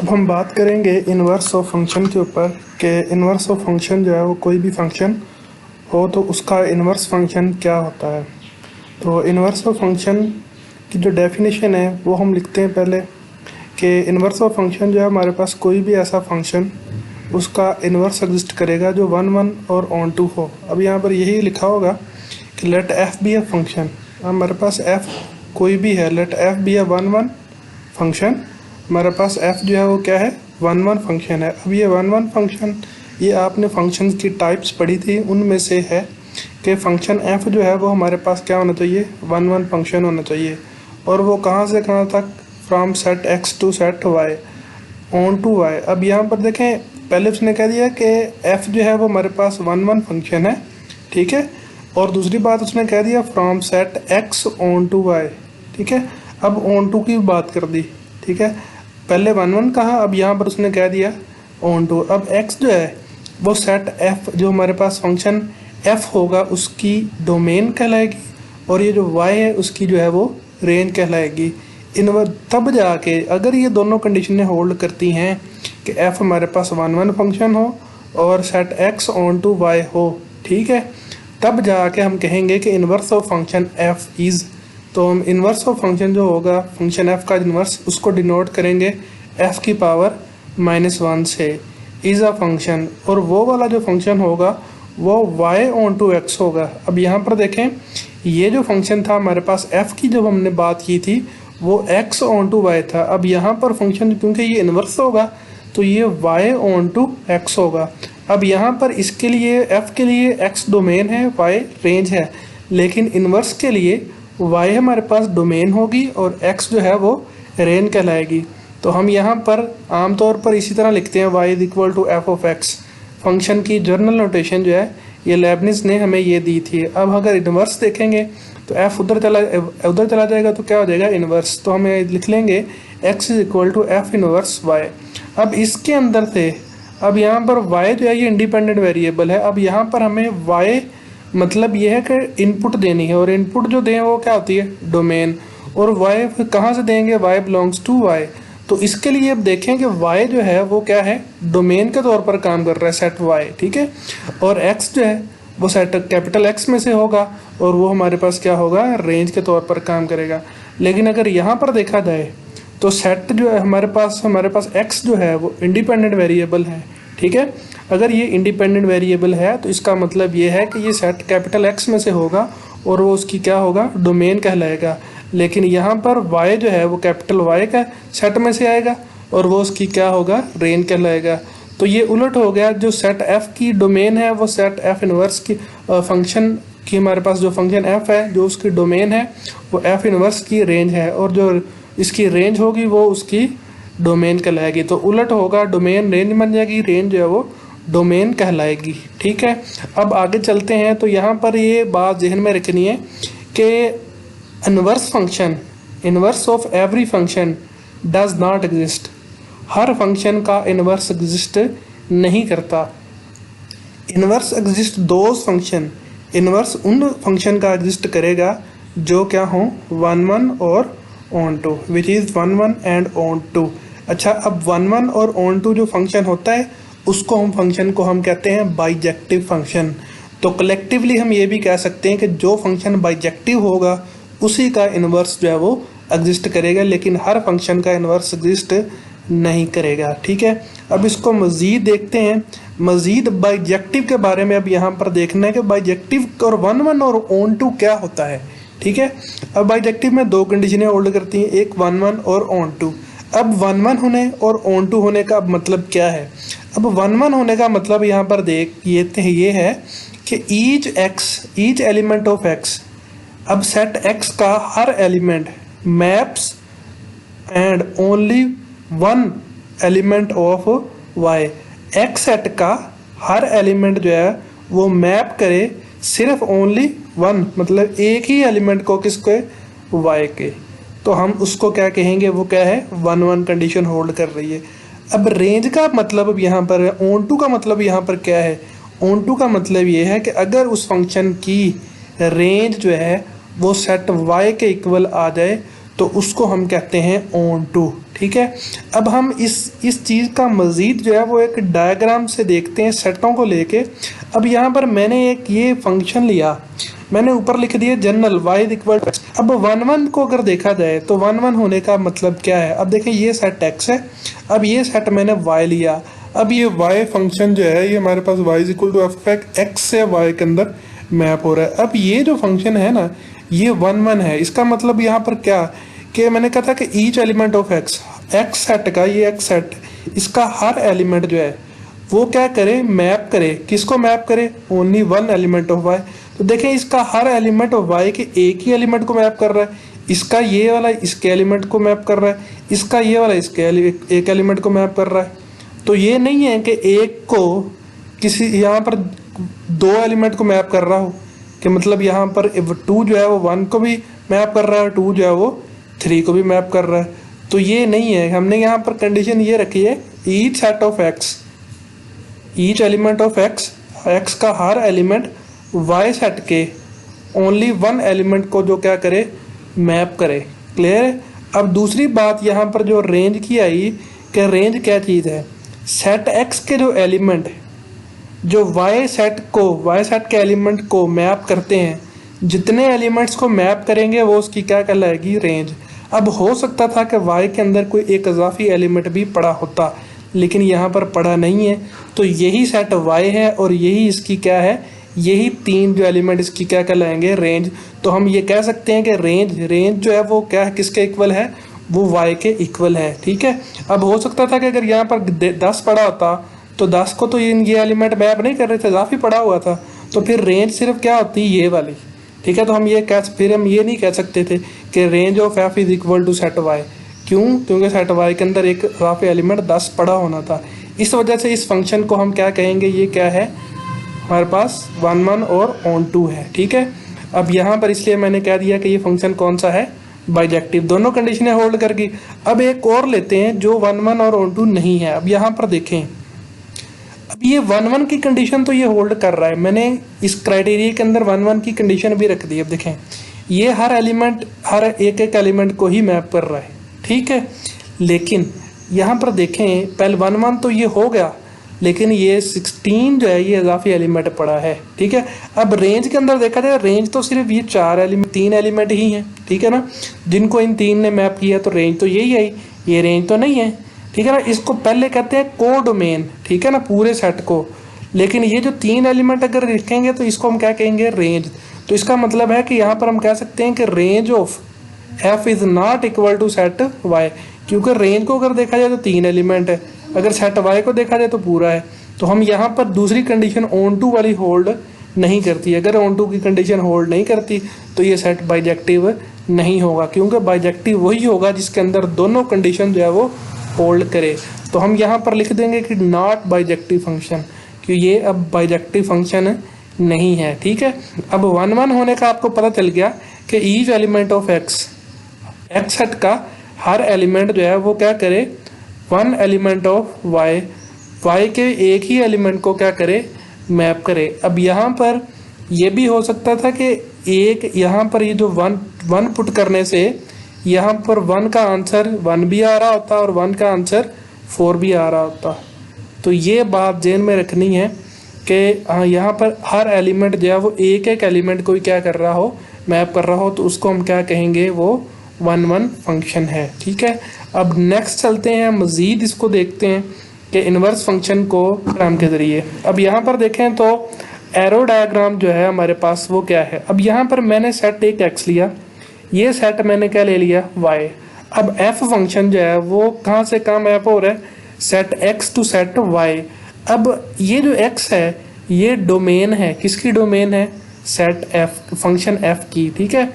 अब हम बात करेंगे इन्वर्स ऑफ फंक्शन के ऊपर कि इन्वर्स ऑफ फंक्शन जो है वो कोई भी फंक्शन हो तो उसका इन्वर्स फंक्शन क्या होता है। तो इन्वर्स ऑफ फंक्शन की जो डेफिनेशन है वो हम लिखते हैं पहले कि इन्वर्स ऑफ फंक्शन जो है हमारे पास कोई भी ऐसा फंक्शन उसका इन्वर्स एग्जिस्ट करेगा जो 1 1 और ऑन टू हो। अब यहाँ पर यही लिखा होगा कि let f be a function. हमारे पास एफ कोई भी है, let f be a 1 1 function. हमारे पास f जो है वो क्या है, 1 1 फंक्शन है। अब ये 1 1 फंक्शन, ये आपने फंक्शन की टाइप्स पढ़ी थी, उनमें से है कि फंक्शन f जो है वो हमारे पास क्या होना चाहिए, 1 1 फंक्शन होना चाहिए। और वो कहाँ से कहाँ तक, from set x to set y onto y। अब यहाँ पर देखें, पहले उसने कह दिया कि f जो है वो हमारे पास 1 1 फंक्शन है, ठीक है। और दूसरी बात उसने कह दिया from set x onto y, ठीक है। अब ऑन टू की बात कर दी, ठीक है। पहले 1 1 कहा, अब यहाँ पर उसने कह दिया ऑन टू। अब x जो है वो सेट f जो हमारे पास फंक्शन f होगा उसकी डोमेन कहलाएगी, और ये जो y है उसकी जो है वो रेंज कहलाएगी। तब जाके अगर ये दोनों कंडीशनें होल्ड करती हैं कि f हमारे पास 1 1 फंक्शन हो और set x onto y हो, ठीक है, तब जाके हम कहेंगे कि inverse of function f is. तो हम इन्वर्स ऑफ फंक्शन जो होगा, फंक्शन f का इन्वर्स, उसको डिनोट करेंगे f की पावर -1 से, इज़ अ फंक्शन। और वो वाला जो फंक्शन होगा वो y ऑन टू x होगा। अब यहाँ पर देखें, ये जो फंक्शन था हमारे पास f की जब हमने बात की थी वो x ऑन टू y था। अब यहाँ पर फंक्शन क्योंकि ये इन्वर्स होगा तो ये y ऑन टू x होगा। अब यहाँ पर इसके लिए f के लिए x डोमेन है, y रेंज है, लेकिन इन्वर्स के लिए y हमारे पास डोमेन होगी और x जो है वो रेंज कहलाएगी। तो हम यहाँ पर आमतौर पर इसी तरह लिखते हैं y is equal to f of x। Function की जर्नल नोटेशन जो है ये लेबनिज़ ने हमें ये दी थी। अब अगर इन्वर्स देखेंगे तो f उधर चला जाएगा तो क्या हो जाएगा, इन्वर्स। तो हम लिख लेंगे x is equal to f inverse y। अब इसके अंदर से, अब यहाँ पर y जो है ये इंडिपेंडेंट वेरिएबल है। अब यहाँ पर हमें y मतलब ये है कि इनपुट देनी है, और इनपुट जो दें वो क्या होती है, डोमेन। और y कहाँ से देंगे, y बिलोंग्स टू y। तो इसके लिए अब देखें कि y जो है वो क्या है, डोमेन के तौर पर काम कर रहा है, सेट y, ठीक है। और x जो है वो सेट कैपिटल X में से होगा और वो हमारे पास क्या होगा, रेंज के तौर पर काम करेगा। लेकिन अगर यहाँ पर देखा जाए तो सेट जो है हमारे पास x जो है वो इंडिपेंडेंट वेरिएबल है, ठीक है। अगर ये इंडिपेंडेंट वेरिएबल है तो इसका मतलब ये है कि ये सेट कैपिटल X में से होगा और वो उसकी क्या होगा, डोमेन कहलाएगा। लेकिन यहाँ पर y जो है वो कैपिटल Y का सेट में से आएगा और वो उसकी क्या होगा, रेंज कहलाएगा। तो ये उलट हो गया, जो सेट f की डोमेन है वो सेट f इनवर्स की फंक्शन की, हमारे पास जो फंक्शन f है जो उसकी डोमेन है वो f इनवर्स की रेंज है, और जो इसकी रेंज होगी वो उसकी डोमेन कहलाएगी। तो उलट होगा, डोमेन रेंज बन जाएगी, रेंज जो है वो डोमेन कहलाएगी, ठीक है। अब आगे चलते हैं। तो यहाँ पर ये बात जहन में रखनी है कि inverse function, inverse of every function does not exist. हर फंक्शन का इन्वर्स एग्जिस्ट नहीं करता। Inverse exist those function, inverse उन फंक्शन का एग्जिस्ट करेगा जो क्या हो, 1 1 और onto, which is 1 1 and onto. अच्छा, अब 1 1 और ऑन टू जो फंक्शन होता है उसको हम फंक्शन को हम कहते हैं बाइजेक्टिव फंक्शन। तो कलेक्टिवली हम ये भी कह सकते हैं कि जो फंक्शन बाइजेक्टिव होगा उसी का इन्वर्स जो है वो एग्जिस्ट करेगा, लेकिन हर फंक्शन का इन्वर्स एग्जिस्ट नहीं करेगा, ठीक है। अब इसको मज़ीद देखते हैं, मज़ीद बाइजेक्टिव के बारे में। अब यहाँ पर देखना है कि बाइजेक्टिव और 1 1 और ऑन टू क्या होता है, ठीक है। अब बाइजेक्टिव में दो कंडीशनें होल्ड करती हैं, एक 1 1 और ऑन टू। अब 1 1 होने और ऑन टू होने का अब मतलब क्या है। अब 1 1 होने का मतलब यहाँ पर ये है कि ईच एलिमेंट ऑफ x, अब सेट x का हर element maps and only 1 element of y। x set का हर एलिमेंट जो है वो मैप करे सिर्फ ओनली 1, मतलब एक ही एलिमेंट को, किसके, y के। तो हम उसको क्या कहेंगे, वो क्या है, 1 1 कंडीशन होल्ड कर रही है। अब रेंज का मतलब अब यहाँ पर, ऑन टू का मतलब यहाँ पर क्या है, ऑन टू का मतलब ये है कि अगर उस फंक्शन की रेंज जो है वो सेट y के इक्वल आ जाए तो तो उसको हम कहते हैं ऑन टू। ठीक है, अब हम इस चीज़ का मज़ीद जो है वो एक डायग्राम से देखते हैं सेटों को लेके। अब यहाँ पर मैंने एक ये फंक्शन लिया, मैंने ऊपर लिख दिया जनरल y इक्वल। अब 1 1 को अगर देखा जाए तो 1 1 होने का मतलब क्या है? अब देखें ये सेट x है, अब ये सेट मैंने y लिया, अब ये y फंक्शन जो है ये हमारे पास y equal to f x से y के अंदर मैप हो रहा है। अब ये जो फंक्शन है ना ये 1 1 है, इसका मतलब यहाँ पर क्या कि मैंने कहा था कि each element of x set का, ये x सेट इसका हर एलिमेंट जो है वो क्या करे, मैप करे। किसको मैप करे? Only 1 element of y। तो देखें इसका हर एलिमेंट ऑफ y के एक ही एलिमेंट को मैप कर रहा है, इसका ये वाला इसके एलिमेंट को मैप कर रहा है, इसका ये वाला इसके एक एलिमेंट को मैप कर रहा है। तो ये नहीं है कि एक को किसी यहाँ पर 2 एलिमेंट को मैप कर रहा हो, कि मतलब यहाँ पर 2 जो है वो 1 को भी मैप कर रहा है और 2 जो है वो 3 को भी मैप कर रहा है। तो ये नहीं है, हमने यहाँ पर कंडीशन ये रखी है each set of x, each element of x का हर एलिमेंट y सेट के ओनली 1 एलिमेंट को जो क्या करे, मैप करे। क्लियर है? अब दूसरी बात यहाँ पर जो रेंज की आई कि रेंज क्या चीज़ है, सेट x के जो एलिमेंट जो y सेट के एलिमेंट को मैप करते हैं, जितने एलिमेंट्स को मैप करेंगे वो उसकी क्या कहलाएगी, रेंज। अब हो सकता था कि y के अंदर कोई एक इजाफी एलिमेंट भी पड़ा होता, लेकिन यहाँ पर पड़ा नहीं है, तो यही सेट y है और यही इसकी क्या है, यही 3 जो एलिमेंट इसकी क्या कहलाएंगे, रेंज। तो हम ये कह सकते हैं कि रेंज जो है वो क्या है, किसके इक्वल है, वो y के इक्वल है। ठीक है, अब हो सकता था कि अगर यहाँ पर 10 पड़ा होता तो 10 को तो ये एलिमेंट मैप नहीं कर रहे थे, इजाफी पड़ा हुआ था, तो फिर रेंज सिर्फ क्या होती, ये वाली। ठीक है, तो हम ये नहीं कह सकते थे कि range of f is equal to set y। क्यों? क्योंकि सेट y के अंदर एक इजाफी एलिमेंट 10 पड़ा होना था। इस वजह से इस फंक्शन को हम क्या कहेंगे, ये क्या है, हमारे पास 1 1 और ऑन टू है। ठीक है, अब यहाँ पर इसलिए मैंने कह दिया कि ये फंक्शन कौन सा है, बाइजेक्टिव, दोनों कंडीशनें होल्ड करके। अब एक और लेते हैं जो 1 1 और ऑन टू नहीं है। अब यहाँ पर देखें, अब ये 1 1 की कंडीशन तो ये होल्ड कर रहा है, मैंने इस क्राइटेरिया के अंदर 1 1 की कंडीशन भी रख दी। अब देखें ये हर एक एलिमेंट को ही मैप कर रहा है। ठीक है, लेकिन यहाँ पर देखें पहले 1 1 तो ये हो गया, लेकिन ये 16 जो है ये इजाफी एलिमेंट पड़ा है। ठीक है, अब रेंज के अंदर देखा जाए, रेंज तो सिर्फ ये 3 एलिमेंट ही हैं। ठीक है ना, जिनको इन 3 ने मैप किया, तो रेंज तो यही आई, ये रेंज तो नहीं है। ठीक है ना, इसको पहले कहते हैं को डोमेन। ठीक है ना, पूरे सेट को, लेकिन ये जो 3 एलिमेंट अगर लिखेंगे तो इसको हम क्या कहेंगे, रेंज। तो इसका मतलब है कि यहाँ पर हम कह सकते हैं कि range of f is not equal to set y, क्योंकि रेंज को अगर देखा जाए तो 3 एलिमेंट है, अगर सेट y को देखा जाए तो पूरा है। तो हम यहाँ पर दूसरी कंडीशन ऑन टू वाली होल्ड नहीं करती। अगर ऑन टू की कंडीशन होल्ड नहीं करती तो ये सेट बाइजेक्टिव नहीं होगा, क्योंकि बाइजेक्टिव वही होगा जिसके अंदर दोनों कंडीशन जो है वो होल्ड करे। तो हम यहाँ पर लिख देंगे कि नॉट बाइजेक्टिव फंक्शन, कि ये अब बाइजेक्टिव फंक्शन नहीं है। ठीक है, अब 1 1 होने का आपको पता चल गया कि each element of x set का हर एलिमेंट जो है वो क्या करे, 1 एलिमेंट ऑफ y के एक ही एलिमेंट को क्या करे, मैप करे। अब यहाँ पर ये भी हो सकता था कि एक यहाँ पर ये जो 1 पुट करने से यहाँ पर 1 का आंसर 1 भी आ रहा होता और 1 का आंसर 4 भी आ रहा होता। तो ये बात ध्यान में रखनी है कि यहाँ पर हर एलिमेंट जो है वो एक एलिमेंट को ही क्या कर रहा हो, मैप कर रहा हो, तो उसको हम क्या कहेंगे, वो 1 1 फंक्शन है। ठीक है, अब नेक्स्ट चलते हैं, मज़ीद इसको देखते हैं कि इन्वर्स फंक्शन को डायग्राम के ज़रिए। अब यहाँ पर देखें तो एरो डायग्राम जो है हमारे पास वो क्या है। अब यहाँ पर मैंने सेट एक x लिया, ये सेट मैंने क्या ले लिया, y। अब f फंक्शन जो है वो कहाँ से कहाँ मैप हो रहा है, set x to set y। अब ये जो x है ये डोमेन है, किसकी डोमेन है, सेट f, फंक्शन f की। ठीक है,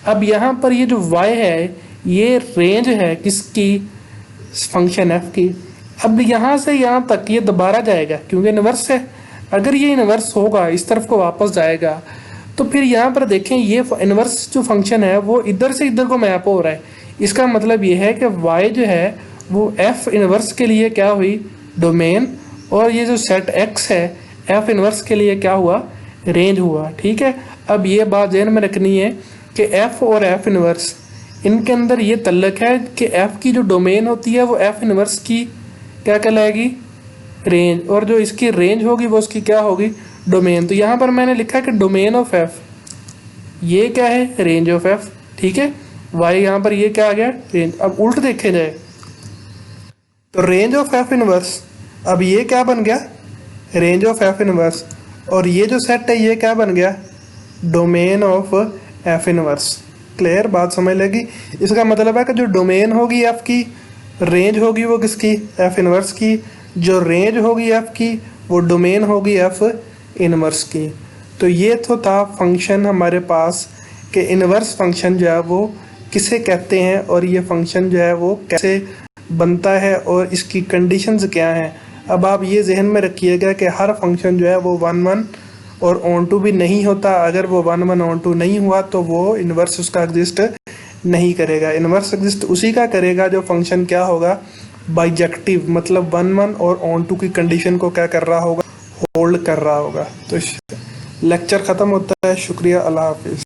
अब यहाँ पर ये जो y है ये रेंज है किसकी, फंक्शन f की। अब यहाँ से यहाँ तक ये दोबारा जाएगा क्योंकि इन्वर्स है, अगर ये इन्वर्स होगा इस तरफ को वापस जाएगा, तो फिर यहाँ पर देखें ये इन्वर्स जो फंक्शन है वो इधर से इधर को मैप हो रहा है। इसका मतलब ये है कि y जो है वो f इन्वर्स के लिए क्या हुई, डोमेन, और ये जो सेट x है f इन्वर्स के लिए क्या हुआ, रेंज हुआ। ठीक है, अब ये बात ध्यान में रखनी है कि f और f इन्वर्स इनके अंदर ये तल्लक है कि एफ की जो डोमेन होती है वो एफ इनवर्स की क्या कहलाएगी, रेंज, और जो इसकी रेंज होगी वो उसकी क्या होगी, डोमेन। तो यहाँ पर मैंने लिखा है कि डोमेन ऑफ एफ ये क्या है, रेंज ऑफ एफ, ठीक है। वाई यहाँ पर ये क्या आ गया, रेंज। अब उल्ट देखे जाए तो रेंज ऑफ एफ इनवर्स, अब ये क्या बन गया, रेंज ऑफ एफ इनवर्स, और ये जो सेट है ये क्या बन गया, domain of F inverse. Clear, बात समझ लगी। इसका मतलब है कि जो डोमेन होगी एफ की, रेंज होगी वो किसकी, एफ इनवर्स की, जो रेंज होगी एफ की वो डोमेन होगी एफ इनवर्स की। तो ये तो था फंक्शन हमारे पास कि इनवर्स फंक्शन जो है वो किसे कहते हैं और ये फंक्शन जो है वो कैसे बनता है और इसकी कंडीशंस क्या हैं। अब आप ये जहन में रखिएगा कि हर फंक्शन जो है वो 1 1 और ऑन टू भी नहीं होता। अगर वो 1 1 ऑन टू नहीं हुआ तो वो इनवर्स उसका एग्जिस्ट नहीं करेगा। इनवर्स एग्जिस्ट उसी का करेगा जो फंक्शन क्या होगा, बाइजेक्टिव, मतलब 1 1 और ऑन टू की कंडीशन को क्या कर रहा होगा, होल्ड कर रहा होगा। तो लेक्चर ख़त्म होता है। शुक्रिया, अल्लाह हाफिज़।